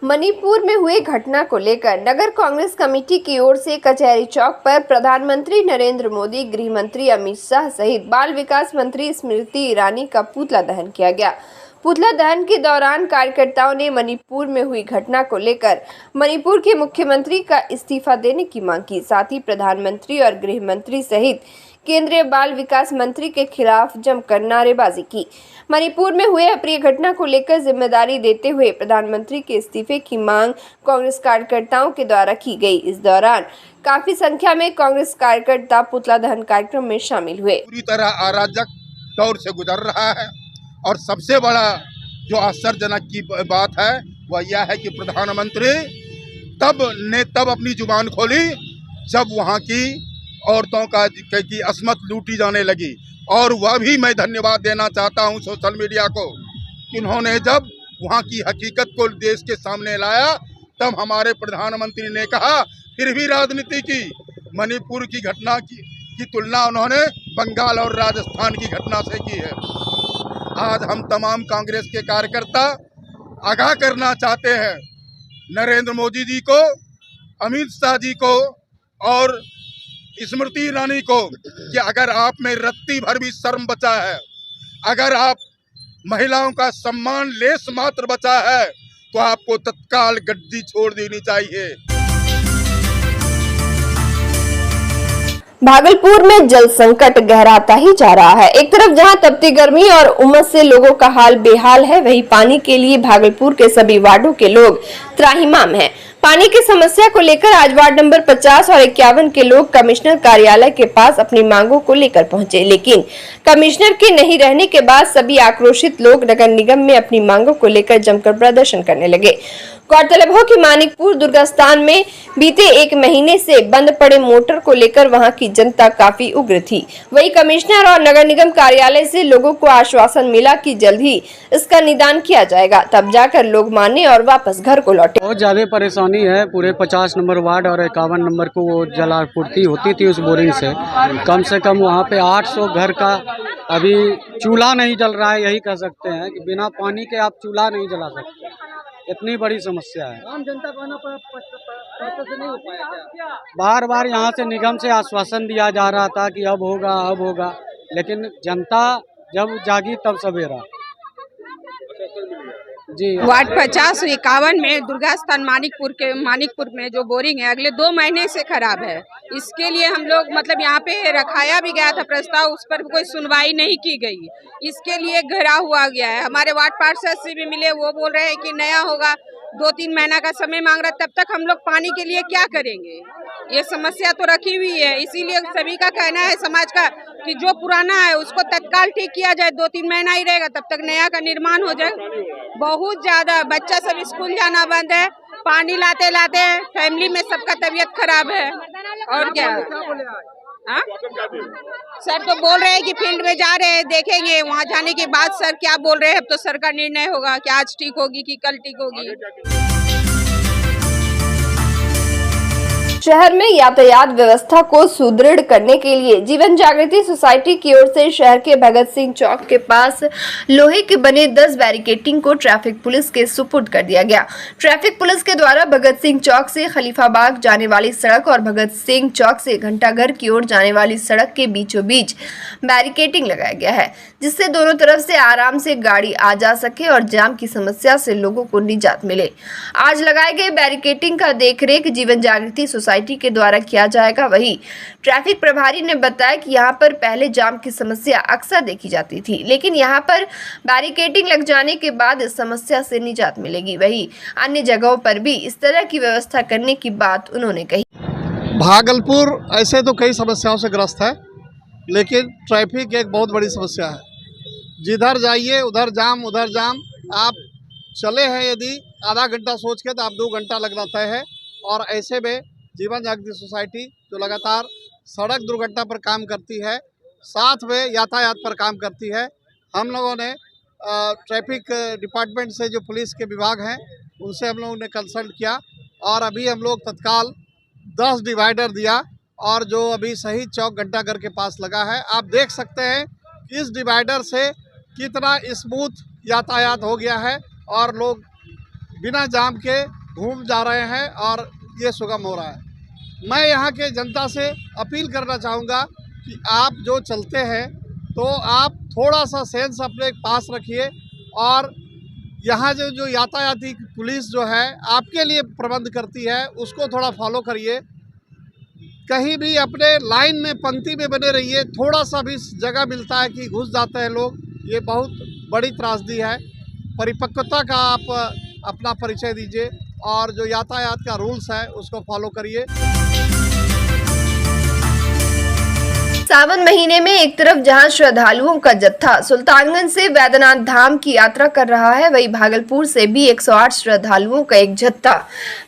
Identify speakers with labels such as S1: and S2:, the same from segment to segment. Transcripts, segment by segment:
S1: मणिपुर में हुए घटना को लेकर नगर कांग्रेस कमेटी की ओर से कचहरी चौक पर प्रधानमंत्री नरेंद्र मोदी, गृह मंत्री अमित शाह सहित बाल विकास मंत्री स्मृति ईरानी का पुतला दहन किया गया। पुतला दहन के दौरान कार्यकर्ताओं ने मणिपुर में हुई घटना को लेकर मणिपुर के मुख्यमंत्री का इस्तीफा देने की मांग की। साथ ही प्रधानमंत्री और गृह मंत्री सहित केंद्रीय बाल विकास मंत्री के खिलाफ जमकर नारेबाजी की। मणिपुर में हुए अप्रिय घटना को लेकर जिम्मेदारी देते हुए प्रधानमंत्री के इस्तीफे की मांग कांग्रेस कार्यकर्ताओं के द्वारा की गई। इस दौरान काफी संख्या में कांग्रेस कार्यकर्ता पुतला दहन कार्यक्रम में शामिल हुए।
S2: पूरी तरह अराजक दौर से गुजर रहा है और सबसे बड़ा जो आश्चर्यजनक की बात है वह यह है कि प्रधानमंत्री तब अपनी जुबान खोली जब वहाँ की औरतों की असमत लूटी जाने लगी। और वह भी मैं धन्यवाद देना चाहता हूं सोशल मीडिया को कि उन्होंने जब वहां की हकीकत को देश के सामने लाया तब हमारे प्रधानमंत्री ने कहा फिर भी राजनीति की मणिपुर की घटना की तुलना उन्होंने बंगाल और राजस्थान की घटना से की है। आज हम तमाम कांग्रेस के कार्यकर्ता आगाह करना चाहते हैं नरेंद्र मोदी जी को, अमित शाह जी को और स्मृति ईरानी को कि अगर आप में रत्ती भर भी शर्म बचा है, अगर आप महिलाओं का सम्मान लेस मात्र बचा है तो आपको तत्काल गद्दी छोड़ देनी चाहिए।
S1: भागलपुर में जल संकट गहराता ही जा रहा है। एक तरफ जहां तपती गर्मी और उमस से लोगों का हाल बेहाल है, वहीं पानी के लिए भागलपुर के सभी वार्डों के लोग त्राहिमाम हैं। पानी की समस्या को लेकर आज वार्ड नंबर 50 और 51 के लोग कमिश्नर कार्यालय के पास अपनी मांगों को लेकर पहुंचे, लेकिन कमिश्नर के नहीं रहने के बाद सभी आक्रोशित लोग नगर निगम में अपनी मांगों को लेकर जमकर प्रदर्शन करने लगे। गौरतलब हो कि मानिकपुर दुर्गास्थान में बीते एक महीने से बंद पड़े मोटर को लेकर वहां की जनता काफी उग्र थी। वहीं कमिश्नर और नगर निगम कार्यालय से लोगों को आश्वासन मिला कि जल्द ही इसका निदान किया जाएगा, तब जाकर लोग माने और वापस घर को लौटे।
S3: बहुत ज्यादा परेशानी है। पूरे 50 नंबर वार्ड और 51 नंबर को वो जलापूर्ति होती थी उस बोरिंग से कम वहाँ पे 800 घर का अभी चूल्हा नहीं जल रहा है। यही कह सकते हैं कि बिना पानी के आप चूल्हा नहीं जला सकते, इतनी बड़ी समस्या है। आम जनता को नहीं हो पाया। बार बार यहाँ से निगम से आश्वासन दिया जा रहा था कि अब होगा, लेकिन जनता जब जागी तब सवेरा। जी,
S4: वार्ड 50 51 में दुर्गास्थान मानिकपुर में जो बोरिंग है अगले 2 महीने से खराब है। इसके लिए हम लोग मतलब यहाँ पे रखाया भी गया था प्रस्ताव, उस पर कोई सुनवाई नहीं की गई। इसके लिए घेरा हुआ गया है। हमारे वार्ड पार्षद से भी मिले, वो बोल रहे हैं कि नया होगा, 2-3 महीना का समय मांग रहा है। तब तक हम लोग पानी के लिए क्या करेंगे? ये समस्या तो रखी हुई है। इसीलिए सभी का कहना है समाज का कि जो पुराना है उसको तत्काल ठीक किया जाए। 2-3 महीना ही रहेगा, तब तक नया का निर्माण हो जाए। बहुत ज्यादा बच्चा सब स्कूल जाना बंद है, पानी लाते फैमिली में सबका तबीयत खराब है। और क्या सर तो बोल रहे हैं कि फील्ड में जा रहे हैं, देखेंगे वहाँ जाने के बाद सर क्या बोल रहे हैं। अब तो सर का निर्णय होगा कि आज ठीक होगी कि कल ठीक होगी।
S1: शहर में यातायात व्यवस्था को सुदृढ़ करने के लिए जीवन जागृति सोसाइटी की ओर से शहर के भगत सिंह चौक के पास लोहे के बने 10 बैरिकेडिंग को ट्रैफिक पुलिस के सुपुर्द कर दिया गया। ट्रैफिक पुलिस के द्वारा भगत सिंह चौक से खलीफाबाग जाने वाली सड़क और भगत सिंह चौक से घंटाघर की ओर जाने वाली सड़क के बीचों बीच बैरिकेडिंग लगाया गया है, जिससे दोनों तरफ से आराम से गाड़ी आ जा सके और जाम की समस्या से लोगों को निजात मिले। आज लगाए गए बैरिकेडिंग का देखरेख जीवन जागृति सोसाइटी के द्वारा किया जाएगा। वहीं ट्रैफिक प्रभारी ने बताया कि यहां पर पहले जाम की समस्या अक्सर देखी जाती थी, लेकिन यहां पर बैरिकेडिंग लग जाने के बाद इस समस्या से निजात मिलेगी। वहीं अन्य जगहों पर भी इस तरह की व्यवस्था करने की बात उन्होंने कही।
S5: भागलपुर ऐसे तो कई समस्याओं से ग्रस्त है, लेकिन ट्रैफिक एक बहुत बड़ी समस्या है। जिधर जाइए उधर जाम, उधर जाम। आप चले हैं यदि आधा घंटा सोच के तो आप 2 घंटा लगना तय है। और ऐसे में जीवन जागृति सोसाइटी जो लगातार सड़क दुर्घटना पर काम करती है, साथ में यातायात पर काम करती है। हम लोगों ने ट्रैफिक डिपार्टमेंट से जो पुलिस के विभाग हैं उनसे हम लोगों ने कंसल्ट किया और अभी हम लोग तत्काल 10 डिवाइडर दिया और जो अभी शहीद चौक घंटाघर के पास लगा है, आप देख सकते हैं कि इस डिवाइडर से कितना स्मूथ यातायात हो गया है और लोग बिना जाम के घूम जा रहे हैं और ये सुगम हो रहा है। मैं यहाँ के जनता से अपील करना चाहूँगा कि आप जो चलते हैं तो आप थोड़ा सा सेंस अपने पास रखिए और यहाँ जो यातायाती पुलिस जो है आपके लिए प्रबंध करती है उसको थोड़ा फॉलो करिए। कहीं भी अपने लाइन में पंक्ति में बने रहिए। थोड़ा सा भी जगह मिलता है कि घुस जाते हैं लोग, ये बहुत बड़ी त्रासदी है। परिपक्वता का आप अपना परिचय दीजिए और जो यातायात का रूल्स है उसको फॉलो करिए।
S1: सावन महीने में एक तरफ जहां श्रद्धालुओं का जत्था सुल्तानगंज से वैद्यनाथ धाम की यात्रा कर रहा है, वहीं भागलपुर से भी 108 श्रद्धालुओं का एक जत्था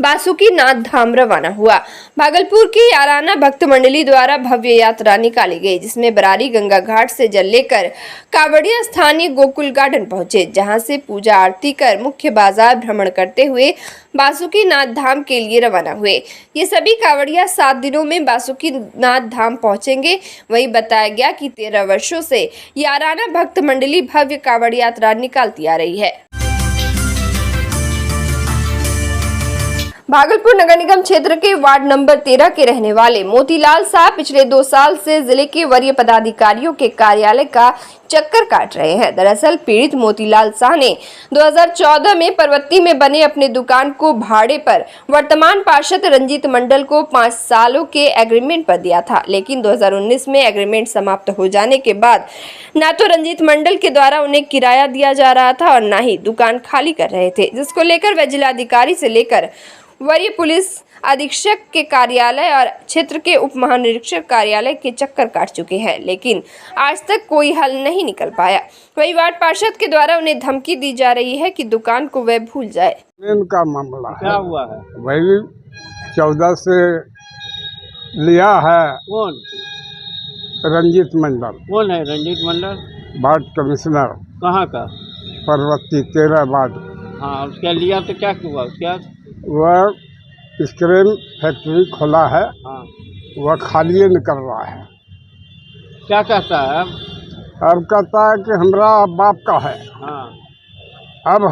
S1: बासुकीनाथ धाम रवाना हुआ। भागलपुर की याराना भक्त मंडली द्वारा भव्य यात्रा निकाली गई, जिसमें बरारी गंगा घाट से जल लेकर कावड़िया स्थानीय गोकुल गार्डन पहुंचे, जहां से पूजा आरती कर मुख्य बाजार भ्रमण करते हुए बासुकीनाथ धाम के लिए रवाना हुए। ये सभी कावड़िया 7 दिनों में बासुकीनाथ धाम पहुंचेंगे। वही बताया गया कि 13 वर्षों से याराना भक्त मंडली भव्य कावड़ यात्रा निकालती आ रही है। भागलपुर नगर निगम क्षेत्र के वार्ड नंबर 13 के रहने वाले मोतीलाल साहब पिछले 2 साल से जिले के वरीय पदाधिकारियों के कार्यालय का चक्कर काट रहे हैं। दरअसल पीड़ित मोतीलाल शाह ने 2014 में परवत्ती में बने अपने दुकान को भाड़े पर वर्तमान पार्षद रंजीत मंडल को 5 सालों के एग्रीमेंट पर दिया था, लेकिन 2019 में एग्रीमेंट समाप्त हो जाने के बाद न तो रंजीत मंडल के द्वारा उन्हें किराया दिया जा रहा था और न ही दुकान खाली कर रहे थे, जिसको लेकर वह जिलाधिकारी से लेकर वरीय पुलिस अधीक्षक के कार्यालय और क्षेत्र के उप महानिरीक्षक कार्यालय के चक्कर काट चुके हैं, लेकिन आज तक कोई हल नहीं निकल पाया। वही वार्ड पार्षद के द्वारा उन्हें धमकी दी जा रही है कि दुकान को वह भूल जाए।
S6: इनका मामला
S3: क्या हुआ है?
S6: वही 14 से लिया है।
S3: कौन
S6: रंजीत मंडल।
S3: कौन है रंजीत मंडल?
S6: Ward commissioner.
S3: कहाँ का?
S6: परवत्ती 13 वार्ड।
S3: हाँ, उसका लिया तो क्या हुआ? क्या
S6: वह स्क्रीन फैक्ट्री खोला है।
S3: हाँ,
S6: वह खाली निकल रहा है।
S3: क्या कहता है?
S6: अब कहता है कि हमरा बाप का है।
S3: हाँ,
S6: अब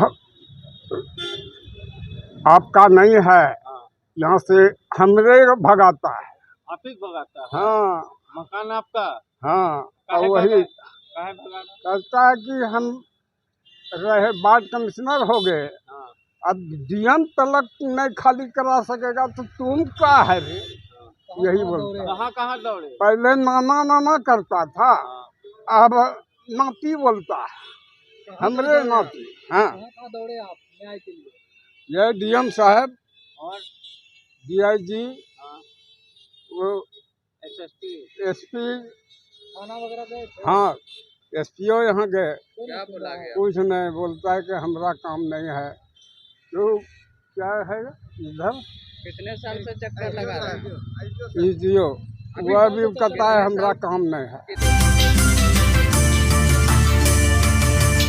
S6: आपका नहीं है,
S3: हाँ,
S6: यहाँ से हमरे भगाता है।
S3: आप ही भगाता है?
S6: हाँ
S3: मकान आपका?
S6: हाँ। और
S3: काहे
S6: वही
S3: काहे भगाता?
S6: कहता है कि हम रहे वार्ड कमिश्नर हो गए,
S3: हाँ,
S6: अब डीएम तलक नहीं खाली करा सकेगा तो तुम क्या है रे, यही बोलता है।
S3: कहाँ कहाँ दौड़े?
S6: पहले नाना नाना करता था, अब नाती बोलता है, हमरे नाती। हाँ,
S3: दौड़े आप न्याय के लिए?
S6: ये डीएम साहब
S3: और
S6: डीआईजी,
S3: हाँ,
S6: वो
S3: एसएसपी,
S6: एसपी,
S3: थाना वगैरह गए?
S6: हाँ एसपीओ यहाँ गए,
S3: क्या बोला गया?
S6: कुछ नहीं, बोलता है कि हमारा काम नहीं है। तो क्या है इधर
S3: कितने साल से चक्कर लगा रहा है?
S6: ईजीओ, वह भी कहता है हमारा काम नहीं है।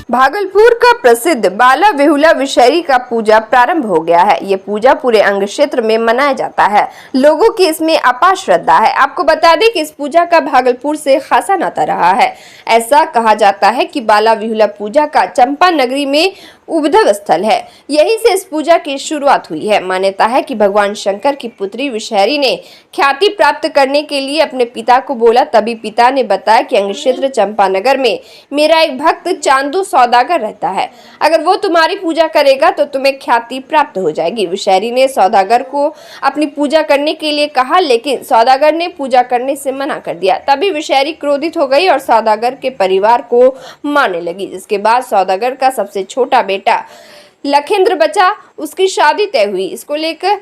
S1: भागलपुर का प्रसिद्ध बाला बेहुला विषहरी का पूजा प्रारंभ हो गया है। ये पूजा पूरे अंग क्षेत्र में मनाया जाता है। लोगों की इसमें अपार श्रद्धा है। आपको बता दें कि इस पूजा का भागलपुर से खासा नाता रहा है। ऐसा कहा जाता है कि बाला बेहुला पूजा का चंपा नगरी में उद्भव स्थल है। यहीं से इस पूजा की शुरुआत हुई है। मान्यता है कि भगवान शंकर की पुत्री विषहरी ने ख्याति प्राप्त करने के लिए अपने पिता को बोला, तभी पिता ने बताया कि अंग क्षेत्र चंपानगर में मेरा एक भक्त चांदू सौदागर रहता है, अगर वो तुम्हारी पूजा करेगा तो तुम्हें ख्याति प्राप्त हो जाएगी। विषहरी ने सौदागर को अपनी पूजा करने के लिए कहा, लेकिन सौदागर ने पूजा करने से मना कर दिया। तभी विषहरी क्रोधित हो गई और सौदागर के परिवार को मारने लगी, जिसके बाद सौदागर का सबसे छोटा बेटा लखेंद्र बचा। उसकी शादी तय हुई। इसको लेकर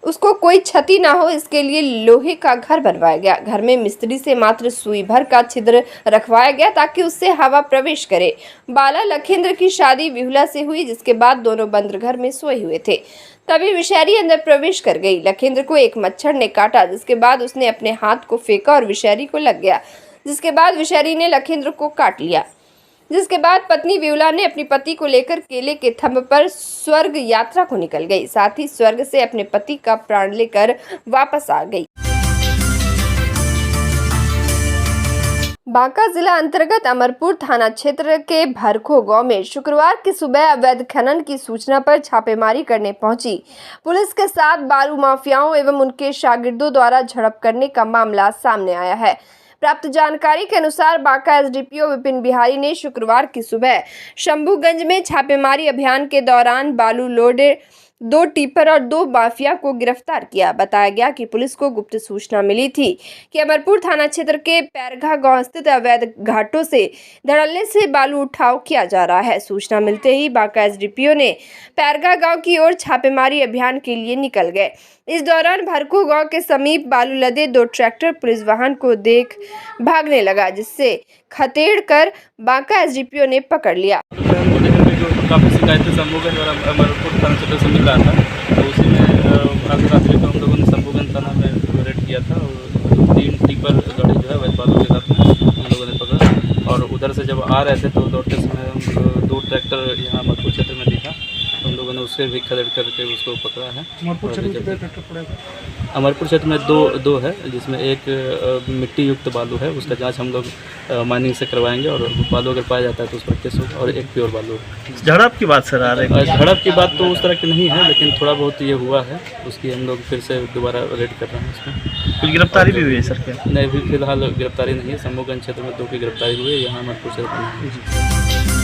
S1: उसको कोई क्षति ना हो, इसके लिए लोहे का घर बनवाया गया। घर में मिस्त्री से मात्र सुई भर का छिद्र रखवाया गया ताकि उससे हवा प्रवेश करे। बाला लखेंद्र की शादी बेहुला से हुई, जिसके बाद दोनों बंद घर में सोए हुए थे। तभी विषहरी अंदर प्रवेश कर गई। लखेंद्र को एक मच्छर ने काटा, जिसके बाद उसने अपने हाथ को फेंका और विषहरी को लग गया, जिसके बाद विषहरी ने लखेंद्र को काट लिया। जिसके बाद पत्नी बेहुला ने अपने पति को लेकर केले के थंभ पर स्वर्ग यात्रा को निकल गई। साथ ही स्वर्ग से अपने पति का प्राण लेकर वापस आ गई। बांका जिला अंतर्गत अमरपुर थाना क्षेत्र के भरखो गांव में शुक्रवार की सुबह अवैध खनन की सूचना पर छापेमारी करने पहुंची पुलिस के साथ बालू माफियाओं एवं उनके शागिर्दों द्वारा झड़प करने का मामला सामने आया है। प्राप्त जानकारी के अनुसार बांका एसडीपीओ विपिन बिहारी ने शुक्रवार की सुबह शंभूगंज में छापेमारी अभियान के दौरान बालू लोडे 2 टिपर और 2 माफिया को गिरफ्तार किया। बताया गया कि पुलिस को गुप्त सूचना मिली थी कि अमरपुर थाना क्षेत्र के पैरघा गांव स्थित अवैध घाटों से धड़ल्ले से बालू उठाव किया जा रहा है। सूचना मिलते ही बांका एसडीपीओ ने पैरघा गांव की ओर छापेमारी अभियान के लिए निकल गए। इस दौरान भरखो गांव के समीप बालू लदे 2 ट्रैक्टर पुलिस वाहन को देख भागने लगा, जिससे खदेड़ कर बांका एसडीपीओ ने पकड़ लिया।
S7: काफ़ी शिकायतें शंभूगंज और अमरपुर थाना क्षेत्र से मिल रहा था, तो उसी में आज रात्रि को हम लोगों ने शंभूगंज थाना में रेड किया था और 3 टिपर गाड़ी जो है वैध बालू के साथ में हम लोगों ने पकड़ा। और उधर से जब आ रहे थे तो दौड़ते समय 2 ट्रैक्टर यहाँ अमरपुर क्षेत्र में दिखा, तो हम लोगों ने उससे भी खदेड़ करके उसको पकड़ा है। अमरपुर क्षेत्र में दो है, जिसमें एक मिट्टी युक्त बालू है, उसका जांच हम लोग माइनिंग से करवाएंगे और बालू अगर पाया जाता है तो उस पर केस होगा। और एक प्योर बालू है।
S8: झड़प की बात सर आ रही है?
S7: झड़प की बात तो उस तरह की नहीं है, लेकिन थोड़ा बहुत ये हुआ है, उसकी हम लोग फिर से दोबारा रेड कर रहे हैं। उसमें
S8: कुछ गिरफ्तारी भी हुई है सर क्या?
S7: नहीं, भी फिलहाल गिरफ्तारी नहीं है। शंभूगंज क्षेत्र में 2 की गिरफ्तारी हुई है, यहाँ अमरपुर क्षेत्र में।